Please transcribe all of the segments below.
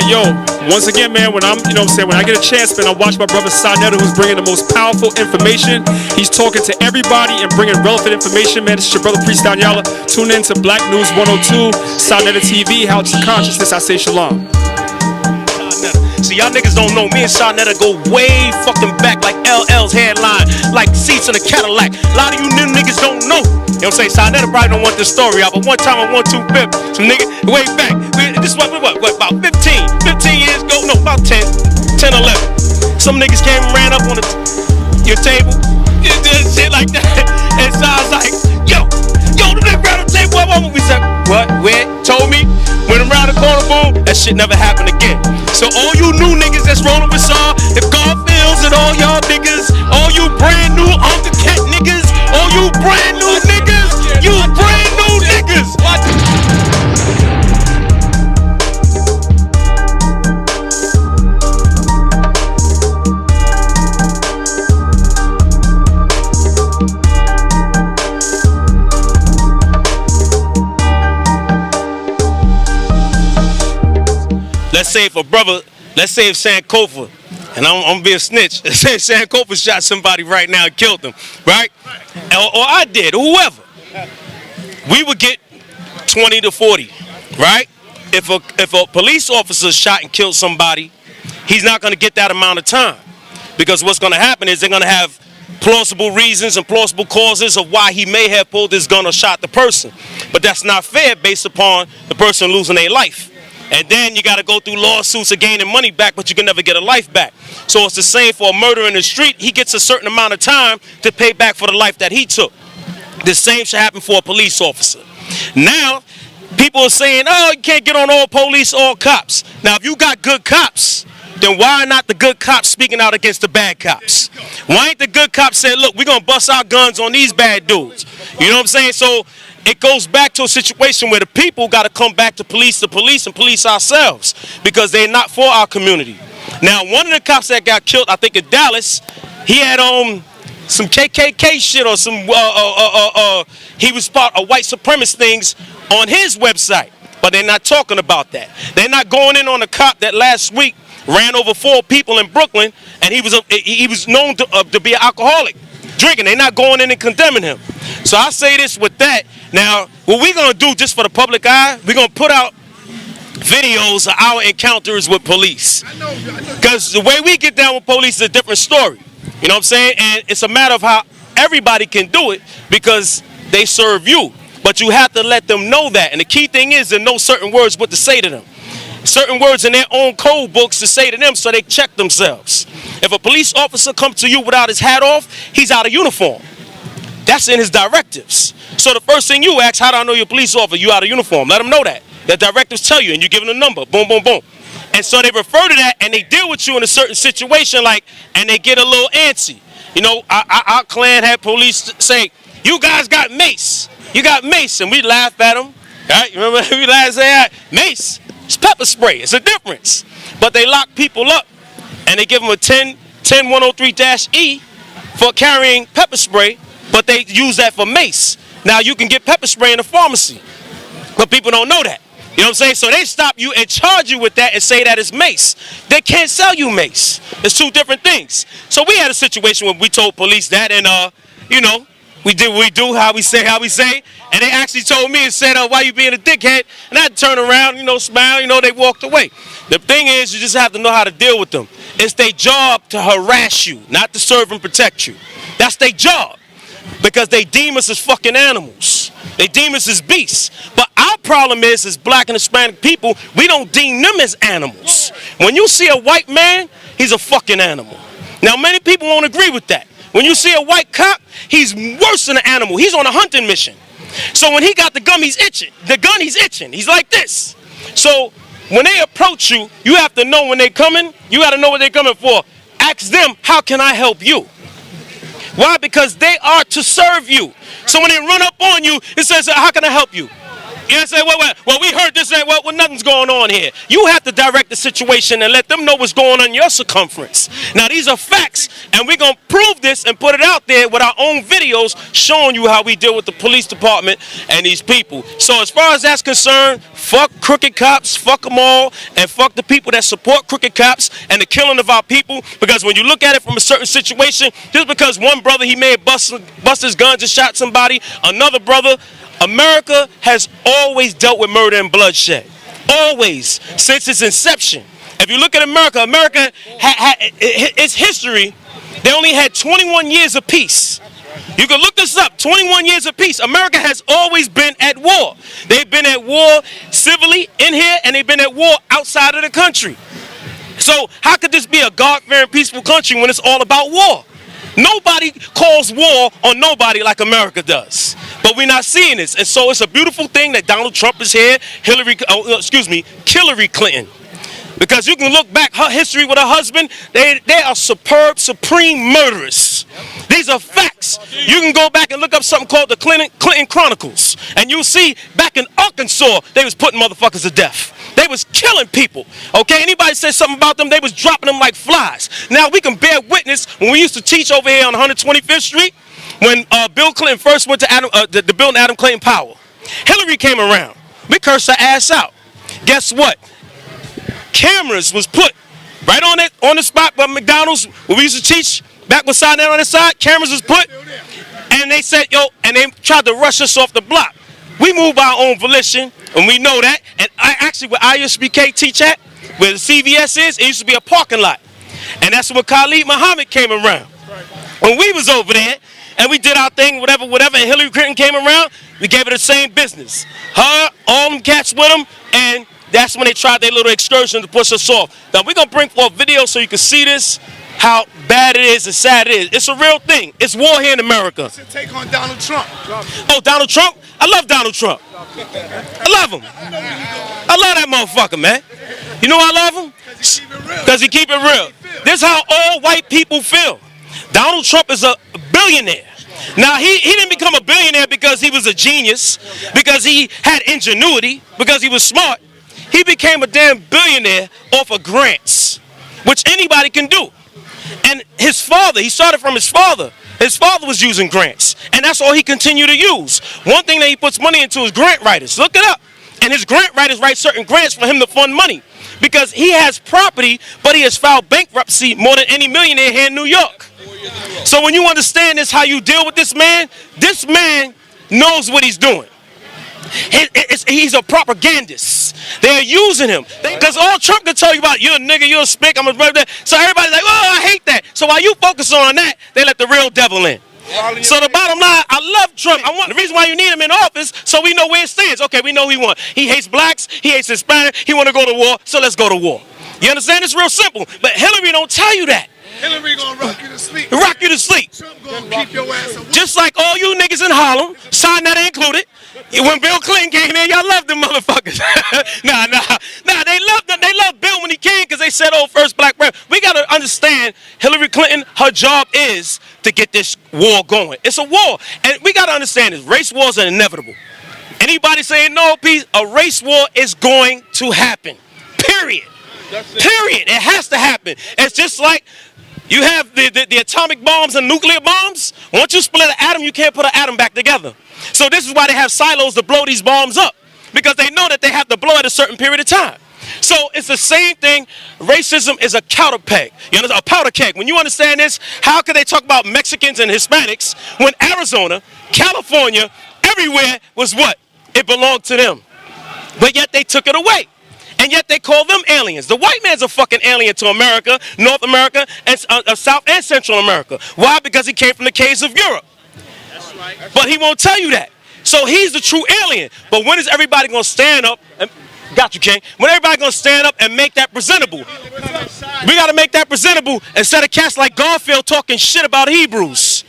Yo, once again, man, when when I get a chance, man, I watch my brother Sonetta, who's bringing the most powerful information. He's talking to everybody and bringing relevant information, man. This is your brother Priest Daniela. Tune in to Black News 102, Sonetta TV, How to Consciousness. I say shalom. See, y'all niggas don't know. Me and Sonetta go way fucking back, like LL's headline, like seats in a Cadillac. A lot of you new niggas don't know. You know what I'm saying? Sonetta probably don't want this story out, but one time I 125, some nigga way back. This is what, about 15 years ago? No, about 10, 11. Some niggas came and ran up on your table, shit like that. And so I was like, yo, the nigga ran up the table. We said, what? Where? Told me. Went around the corner, boom. That shit never happened again. So all you new niggas that's rolling with Saw, if God feels it, all y'all niggas, all you brand new Uncle Cat niggas, all you brand new niggas, you brand new niggas. What? Let's say if Sankofa, and I'm being snitch, let's say Sankofa shot somebody right now and killed them, right? Or I did, or whoever. We would get 20 to 40, right? If a police officer shot and killed somebody, he's not going to get that amount of time. Because what's going to happen is they're going to have plausible reasons and plausible causes of why he may have pulled his gun or shot the person. But that's not fair based upon the person losing their life. And then you got to go through lawsuits of gaining money back, but you can never get a life back. So it's the same for a murder in the street. He gets a certain amount of time to pay back for the life that he took. The same should happen for a police officer. Now, people are saying, oh, you can't get on all police, all cops. Now, if you got good cops, then why not the good cops speaking out against the bad cops? Why ain't the good cops saying, look, we're going to bust our guns on these bad dudes? You know what I'm saying? So it goes back to a situation where the people got to come back to police and police ourselves because they're not for our community. Now, one of the cops that got killed, I think in Dallas, he had some KKK shit or some, he was part of white supremacist things on his website, but they're not talking about that. They're not going in on a cop that last week ran over 4 people in Brooklyn, and he was known to be an alcoholic, drinking. They're not going in and condemning him. So I say this with that. Now, what we're going to do just for the public eye, we're going to put out videos of our encounters with police. Because the way we get down with police is a different story. You know what I'm saying? And it's a matter of how everybody can do it because they serve you. But you have to let them know that. And the key thing is to know certain words what to say to them. Certain words in their own code books to say to them so they check themselves. If a police officer comes to you without his hat off, he's out of uniform. That's in his directives. So the first thing you ask, how do I know you're a police officer? You out of uniform. Let them know that. The directives tell you and you give them a number. Boom, boom, boom. And so they refer to that and they deal with you in a certain situation and they get a little antsy. You know, our clan had police say, you guys got mace. You got mace. And we laugh at them. Right? You remember we laugh and say, mace. It's pepper spray. It's a difference. But they lock people up and they give them a 10103-E for carrying pepper spray, but they use that for mace. Now you can get pepper spray in a pharmacy, but people don't know that. You know what I'm saying? So they stop you and charge you with that and say that it's mace. They can't sell you mace. It's 2 different things. So we had a situation where we told police that and, you know, we do how we say. And they actually told me and said, why you being a dickhead? And I had to turn around, you know, smile, you know, they walked away. The thing is, you just have to know how to deal with them. It's their job to harass you, not to serve and protect you. That's their job. Because they deem us as fucking animals. They deem us as beasts. But our problem is, as black and Hispanic people, we don't deem them as animals. When you see a white man, he's a fucking animal. Now, many people won't agree with that. When you see a white cop, he's worse than an animal. He's on a hunting mission. So when he got the gun, he's itching. He's like this. So when they approach you, you have to know when they're coming. You got to know what they're coming for. Ask them, how can I help you? Why? Because they are to serve you. So when they run up on you, it says, how can I help you? You know what I'm saying? Well, we heard this, well, nothing's going on here. You have to direct the situation and let them know what's going on in your circumference. Now, these are facts, and we're going to prove this and put it out there with our own videos showing you how we deal with the police department and these people. So as far as that's concerned, fuck crooked cops, fuck them all, and fuck the people that support crooked cops and the killing of our people. Because when you look at it from a certain situation, just because one brother, he may have bust his guns and shot somebody, another brother, America has always dealt with murder and bloodshed. Always, since its inception. If you look at America, its history, they only had 21 years of peace. You can look this up, 21 years of peace. America has always been at war. They've been at war civilly in here, and they've been at war outside of the country. So how could this be a God-fearing, peaceful country when it's all about war? Nobody calls war on nobody like America does. But we're not seeing this. And so it's a beautiful thing that Donald Trump is here, Hillary Clinton. Because you can look back her history with her husband, they are superb, supreme murderers. These are facts. You can go back and look up something called the Clinton Chronicles, and you'll see back in Arkansas, they was putting motherfuckers to death. They was killing people. Okay, anybody said something about them, they was dropping them like flies. Now we can bear witness when we used to teach over here on 125th Street, when Bill Clinton first went to the building Adam Clayton Powell. Hillary came around. We cursed her ass out. Guess what? Cameras was put right on the spot by McDonald's where we used to teach back with side down on the side. Cameras was put, and they said, and they tried to rush us off the block. We move by our own volition, and we know that. And I actually, where ISBK teach at, where the CVS is, it used to be a parking lot. And that's when Khalid Muhammad came around. When we was over there, and we did our thing, whatever, and Hillary Clinton came around, we gave her the same business. Her, all them cats with them, and that's when they tried their little excursion to push us off. Now, we're going to bring forth video so you can see this, how bad it is and sad it is. It's a real thing. It's war here in America. What's your take on Donald Trump? Oh, Donald Trump? I love Donald Trump. I love him. I love that motherfucker, man. You know why I love him? Because he keep it real. This is how all white people feel. Donald Trump is a billionaire. Now, he didn't become a billionaire because he was a genius, because he had ingenuity, because he was smart. He became a damn billionaire off of grants, which anybody can do. And his father, he started from his father. His father was using grants, and that's all he continued to use. One thing that he puts money into is grant writers. Look it up. And his grant writers write certain grants for him to fund money because he has property, but he has filed bankruptcy more than any millionaire here in New York. So when you understand this, how you deal with this man knows what he's doing. He's a propagandist. They're using him. Because all Trump can tell you about, you're a nigga, you're a spick, I'm a brother. So everybody's like, oh, I hate that. So while you focus on that, they let the real devil in. So the bottom line, I love Trump. The reason why you need him in office, so we know where it stands. Okay, we know who he wants. He hates blacks, he hates Hispanics, he want to go to war, so let's go to war. You understand? It's real simple. But Hillary don't tell you that. Hillary gonna rock you to sleep. Rock you to sleep. Trump gonna keep your ass awake. Just like all you niggas in Harlem, Sinetta included. When Bill Clinton came in, y'all loved them motherfuckers. Nah, they loved Bill when he came because they said, oh, first black president. We got to understand Hillary Clinton, her job is to get this war going. It's a war. And we got to understand this. Race wars are inevitable. Anybody saying no peace, a race war is going to happen. Period. Period. It has to happen. It's just like you have the atomic bombs and nuclear bombs. Once you split an atom, you can't put an atom back together. So this is why they have silos to blow these bombs up, because they know that they have to blow at a certain period of time. So it's the same thing. Racism is a powder keg. You know, a powder keg. When you understand this, how can they talk about Mexicans and Hispanics when Arizona, California, everywhere was what? It belonged to them. But yet they took it away. And yet they call them aliens. The white man's a fucking alien to America, North America, and South and Central America. Why? Because he came from the caves of Europe. That's right. But he won't tell you that. So he's the true alien. But when is everybody going to stand up? Got you, King. When everybody going to stand up and make that presentable? We got to make that presentable instead of cats like Garfield talking shit about Hebrews.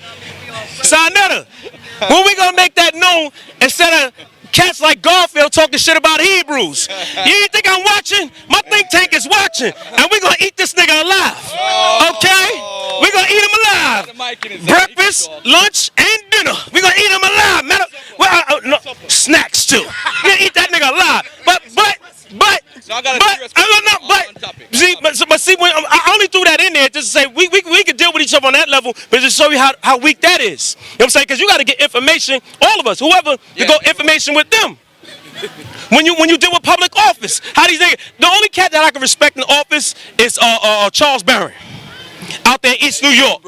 Sinetta. When we going to make that known instead of cats like Garfield talking shit about Hebrews. You ain't think I'm watching? My think tank is watching, and we're gonna eat this nigga alive. Okay? We're gonna eat him alive. Breakfast, lunch, and dinner. We're gonna eat him alive. No, snacks too. We're gonna eat that nigga alive. But see, when I only threw that in there just to say we can deal with each other on that level, but just show you how weak that is. You know what I'm saying? Because you got to get information, all of us, whoever, to go information with them. When you deal with public office, how these niggas, the only cat that I can respect in office is Charles Barron, out there in East New York.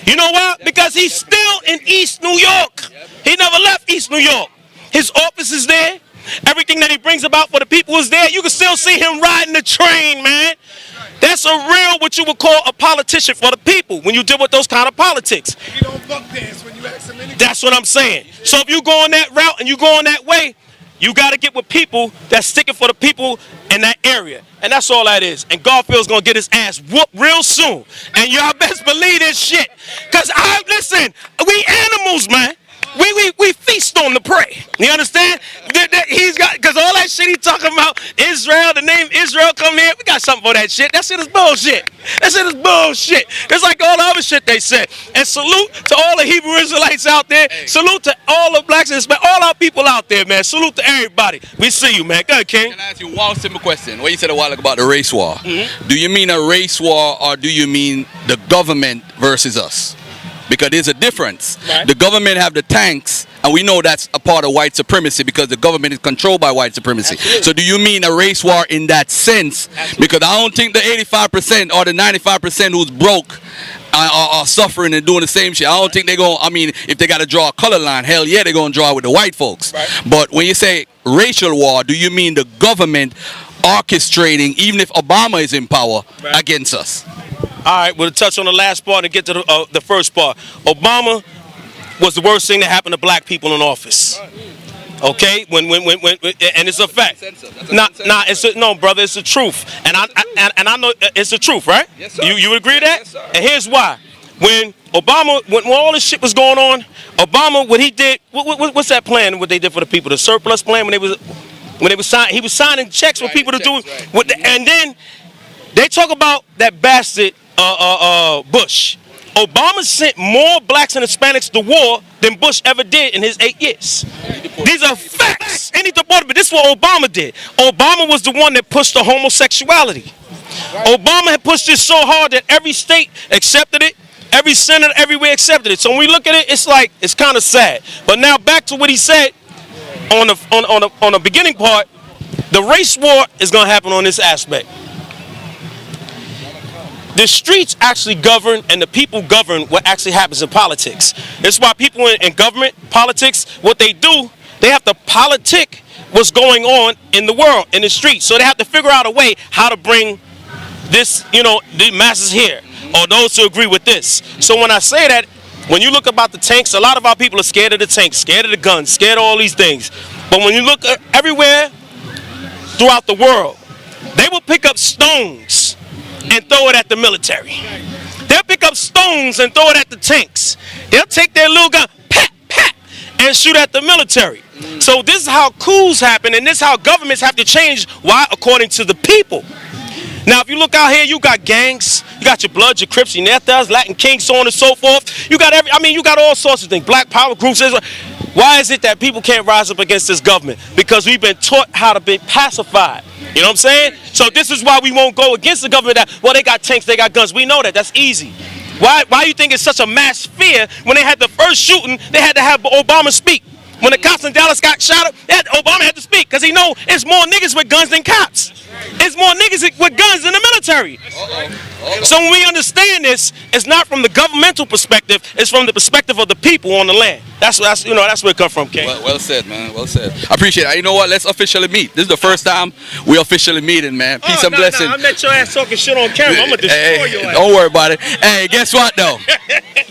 You know why? Because he's still in East New York. He never left East New York. His office is there. Everything that he brings about for the people is there. You can still see him riding the train, man. That's a real, what you would call a politician for the people when you deal with those kind of politics. You don't buck dance when you ask him anything. That's what I'm saying. So if you go on that route and you go on that way, you got to get with people that's sticking for the people in that area. And that's all that is. And Garfield's going to get his ass whooped real soon. And y'all best believe this shit. Because listen, we animals, man. We feast on the prey. You understand? He's got, because all that shit he talking about, Israel, the name Israel come here, we got something for that shit. That shit is bullshit. That shit is bullshit. It's like all the other shit they said. And salute to all the Hebrew Israelites out there. Hey. Salute to all the blacks and all our people out there, man. Salute to everybody. We see you, man. Go ahead, King. Can I ask you one simple question? What you said a while ago about the race war. Mm-hmm. Do you mean a race war or do you mean the government versus us? Because there's a difference. Right. The government have the tanks, and we know that's a part of white supremacy because the government is controlled by white supremacy. Absolutely. So do you mean a race war in that sense? Absolutely. Because I don't think the 85% or the 95% who's broke are suffering and doing the same shit. I don't think they're going to, I mean, if they got to draw a color line, hell yeah, they're going to draw with the white folks. Right. But when you say racial war, do you mean the government orchestrating, even if Obama is in power, against us? All right, we'll touch on the last part and get to the first part. Obama was the worst thing that happened to black people in office. Okay, when and it's a fact. No, brother, it's the truth, and I know it's the truth, right? Yes, sir. You agree with that? Yes, sir. And here's why: when Obama, when all this shit was going on, Obama, what he did, what's that plan? What they did for the people, the surplus plan, when they was signing, he was signing checks for people to do, and then they talk about that bastard. Bush. Obama sent more blacks and Hispanics to war than Bush ever did in his 8 years. These are facts. But this is what Obama did. Obama was the one that pushed the homosexuality. Obama had pushed it so hard that every state accepted it. Every senator everywhere accepted it. So when we look at it, it's kind of sad. But now back to what he said on the beginning part. The race war is going to happen on this aspect. The streets actually govern and the people govern what actually happens in politics. That's why people in government, politics, what they do, they have to politic what's going on in the world, in the streets. So they have to figure out a way how to bring this, the masses here, or those who agree with this. So when I say that, when you look about the tanks, a lot of our people are scared of the tanks, scared of the guns, scared of all these things. But when you look everywhere throughout the world, they will pick up stones and throw it at the military. They'll pick up stones and throw it at the tanks. They'll take their little gun, pat, pat, and shoot at the military. So this is how coups happen, and this is how governments have to change. Why? According to the people. Now, if you look out here, you got gangs, you got your Bloods, your Crips, your Netas, Latin Kings, so on and so forth. You got you got all sorts of things. Black power groups. Why is it that people can't rise up against this government? Because we've been taught how to be pacified. You know what I'm saying? So this is why we won't go against the government. Well, they got tanks, they got guns. We know that. That's easy. Why you think it's such a mass fear? When they had the first shooting, they had to have Obama speak. When the cops in Dallas got shot up, Obama had to speak because he know it's more niggas with guns than cops. It's more niggas with guns in the military. So when we understand this, it's not from the governmental perspective, it's from the perspective of the people on the land. That's where it comes from, King. Well said, man. Well said. I appreciate it. You know what? Let's officially meet. This is the first time we officially meeting, man. Peace and blessing. I met your ass talking shit on camera. I'm gonna destroy your ass. Don't worry about it. Hey, guess what though?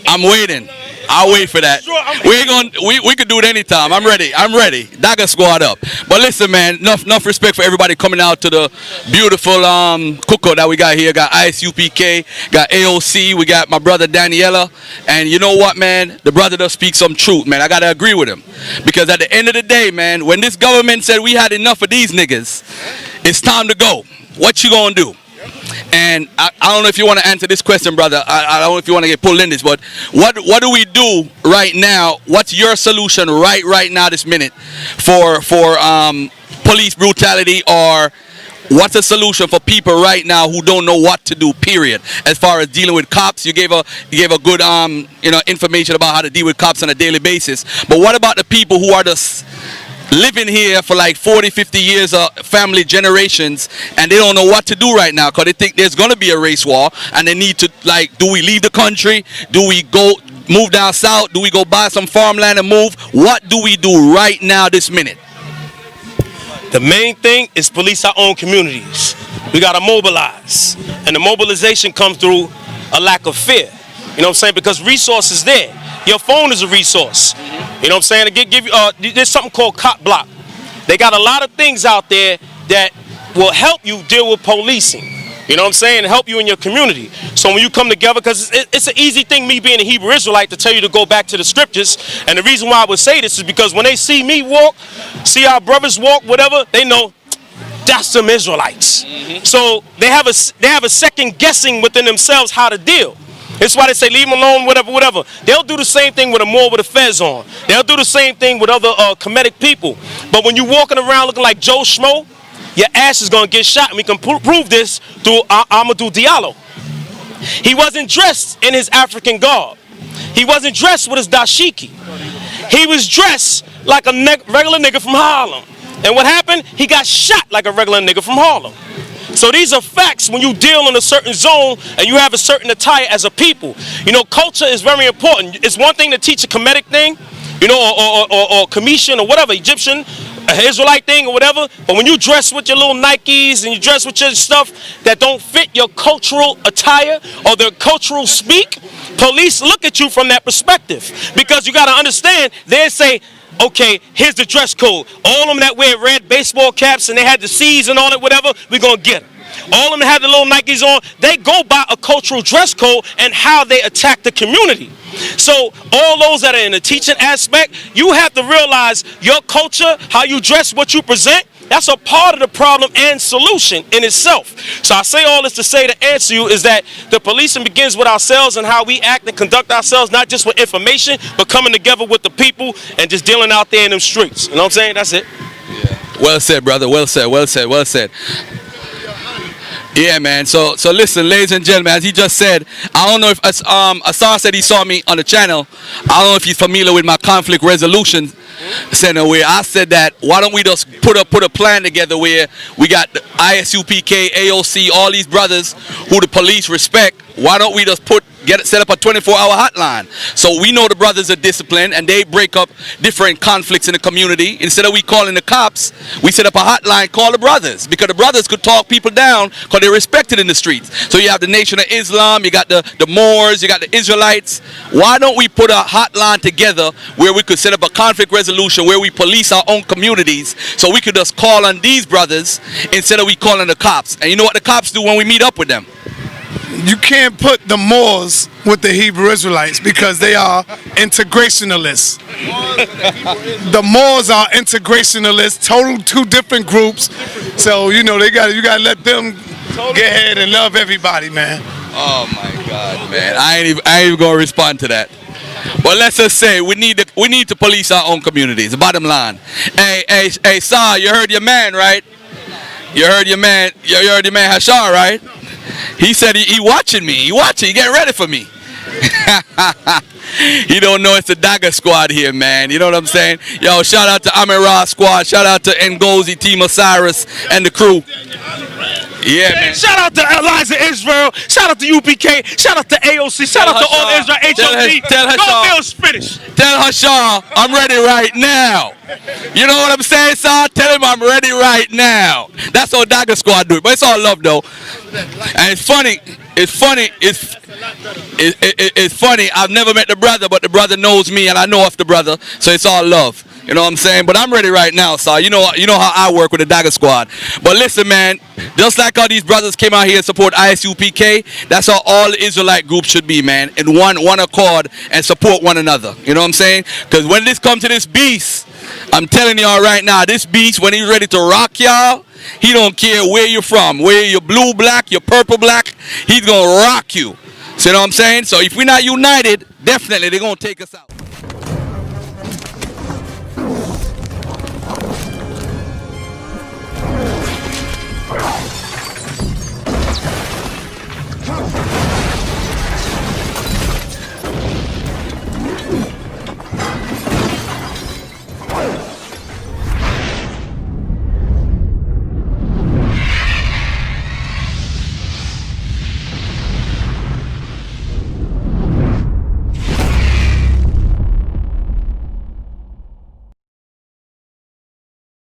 I'm waiting. I'll wait for that. We ain't gonna. We could do it anytime. I'm ready. I'm ready. Dagger squad up. But listen, man. Enough respect for everybody coming out to the beautiful cookout that we got here. Got ISUPK. Got AOC. We got my brother Daniela. And you know what, man? The brother does speak some truth, man. I gotta agree with him, because at the end of the day, man, when this government said we had enough of these niggas, it's time to go. What you gonna do? And I don't know if you want to answer this question, brother. I don't know if you want to get pulled in this, but what do we do right now? What's your solution right now, this minute, for police brutality, or what's a solution for people right now who don't know what to do? Period. As far as dealing with cops, you gave a good information about how to deal with cops on a daily basis. But what about the people who are just living here for like 40, 50 years, family generations, and they don't know what to do right now because they think there's going to be a race war, and they need to, like, do we leave the country? Do we go move down south? Do we go buy some farmland and move? What do we do right now, this minute? The main thing is police our own communities. We got to mobilize. And the mobilization comes through a lack of fear. You know what I'm saying? Because resources there. Your phone is a resource. You know what I'm saying? Give you, there's something called Cop Block. They got a lot of things out there that will help you deal with policing. You know what I'm saying? And help you in your community. So when you come together, because it's an easy thing, me being a Hebrew Israelite, to tell you to go back to the scriptures. And the reason why I would say this is because when they see me walk, see our brothers walk, whatever, they know that's some Israelites. So they have a second guessing within themselves how to deal. That's why they say leave them alone, whatever. They'll do the same thing with a Moor with a fez on. They'll do the same thing with other Kemetic people. But when you're walking around looking like Joe Schmo, your ass is going to get shot. And we can prove this through Amadou Diallo. He wasn't dressed in his African garb. He wasn't dressed with his dashiki. He was dressed like a regular nigga from Harlem. And what happened? He got shot like a regular nigga from Harlem. So these are facts when you deal in a certain zone and you have a certain attire as a people. You know, culture is very important. It's one thing to teach a Kemetic thing, you know, or Cometian or whatever, Egyptian, Israelite thing or whatever. But when you dress with your little Nikes and you dress with your stuff that don't fit your cultural attire or the cultural speak, police look at you from that perspective. Because you got to understand, they say, okay, here's the dress code. All of them that wear red baseball caps and they had the C's and all that, whatever, we're going to get them. All of them that had the little Nikes on, they go by a cultural dress code and how they attack the community. So all those that are in the teaching aspect, you have to realize your culture, how you dress, what you present, that's a part of the problem and solution in itself. So I say all this to say, to answer you, is that the policing begins with ourselves and how we act and conduct ourselves, not just with information, but coming together with the people and just dealing out there in them streets. You know what I'm saying? That's it. Yeah. Well said, brother. Well said. Well said. Well said. Yeah, man. So listen, ladies and gentlemen, as he just said, I don't know if Hashar said he saw me on the channel. I don't know if he's familiar with my conflict resolution center, where I said that why don't we just put a plan together where we got the ISUPK, AOC, all these brothers who the police respect. Why don't we just set up a 24-hour hotline so we know the brothers are disciplined and they break up different conflicts in the community? Instead of we calling the cops, we set up a hotline, call the brothers, because the brothers could talk people down because they're respected in the streets. So you have the Nation of Islam, you got the Moors, you got the Israelites. Why don't we put a hotline together where we could set up a conflict resolution where we police our own communities, so we could just call on these brothers instead of we calling the cops? And you know what the cops do when we meet up with them? You can't put the Moors with the Hebrew Israelites because they are integrationalists. The Moors are integrationalists, total two different groups. So you know you gotta let them get ahead and love everybody, man. Oh my God, man! I ain't even gonna respond to that. But let's just say we need to police our own communities. The bottom line. Hey, Sar, you heard your man, right? You heard your man Hashar, right? He said he watching me. He getting ready for me. He don't know it's the Dagger squad here, man. You know what I'm saying? Yo, shout out to Amirah squad. Shout out to Ngozi, Team Osiris, and the crew. Yeah, man. Shout out to Eliza Israel. Shout out to UPK. Shout out to AOC. Shout out to all Israel. HOD. Tell Hashar. Go Bills, finish. Tell Hashar I'm ready right now. You know what I'm saying, son? Tell him I'm ready right now. That's how Dagger squad do it. But it's all love, though. And it's funny. It's funny. It's funny. I've never met the brother, but the brother knows me, and I know of the brother, so it's all love. You know what I'm saying? But I'm ready right now, so you know how I work with the Dagger Squad. But listen, man, just like how these brothers came out here and support ISUPK, that's how all Israelite groups should be, man, in one accord and support one another. You know what I'm saying? Because when this comes to this beast, I'm telling y'all right now, this beast, when he's ready to rock y'all, he don't care where you're from, where you're blue, black, you're purple, black, he's gonna rock you. See what I'm saying? So if we're not united, definitely they're gonna take us out.